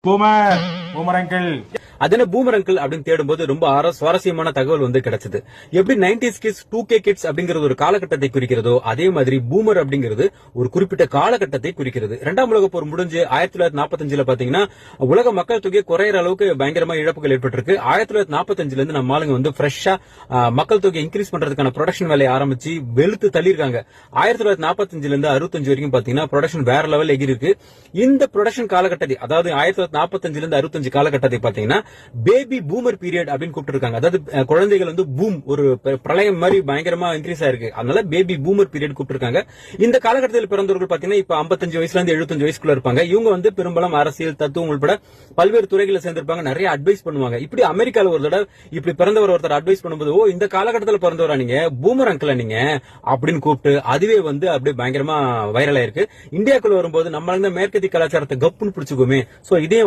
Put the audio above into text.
Boomer boomer uncle அது என்ன boomer uncle அப்படின்னு தேடும்போது ரொம்ப சுவாரஸ்யமான தகவல் வந்து கிடைச்சது. எப்படி 90s கிட்ஸ் 2K கிட்ஸ் அப்படிங்கிறது ஒரு காலகட்டத்தை குறிக்கிறதோ அதே மாதிரி பூமர் அப்படிங்கிறது ஒரு குறிப்பிட்ட காலகட்டத்தை குறிக்கிறது. இரண்டாம் உலக போர் முடிஞ்சு 1945 பாத்தீங்கன்னா உலக மக்கள் தொகை குறையிற அளவுக்கு பயங்கரமா இழப்புகள் ஏற்பட்டிருக்கு. 1945 இருந்து நம்ம ஆளுங்க வந்து ஃப்ரெஷ்ஷா மக்கள் தொகை இன்க்ரீஸ் பண்றதுக்கான ப்ரொடக்ஷன் வேலையை ஆரம்பிச்சு வெளுத்து தள்ளிருக்காங்க. 1945 இருந்து 65 வரைக்கும் பாத்தீங்கன்னா ப்ரொடக்ஷன் வேற லெவல் எகிரி இருக்கு. இந்த ப்ரொடக்ஷன் காலகட்டத்தை அதாவது 1945 இருந்து 65 காலகட்டத்தை பாத்தீங்கன்னா பேபி பூமர் பீரியட் அப்படின்னு கூப்பிட்டு இருக்காங்க. அதாவது குழந்தைகள் வந்து பூம் ஒரு பிரளயம் மாதிரி பயங்கரமா இன்க்ரீஸ் ஆயிருக்கு. அதனால பேபி பூமர் பீரியட் கூப்பிட்டு இருக்காங்க. இந்த காலகட்டத்தில் பிறந்தவர்கள் பாத்தீங்கன்னா இப்ப 55 வயசுல இருந்து 75 வயசுக்குள்ள இருப்பாங்க. இவங்க வந்து பெரும்பாலும் அரசியல் தத்துவம் உட்பட பல்வேறு துறைகளை சேர்ந்திருப்பாங்க. நிறைய அட்வைஸ் பண்ணுவாங்க. இப்படி அமெரிக்கால ஒரு தடவை இப்படி பிறந்தவர் ஒருத்தர் அட்வைஸ் பண்ணும்போது இந்த காலகட்டத்தில் பிறந்தவரா நீங்க பூமர் அங்கிள் நீங்க அப்படின்னு கூப்பிட்டு அதுவே வந்து அப்படியே பயங்கரமா வைரல் ஆயிருக்கு. இந்தியாக்குள்ள வரும்போது நம்ம மேற்கத்திய கலாச்சாரத்தை கப்புன்னு பிடிச்சுக்கோமே. சோ இதே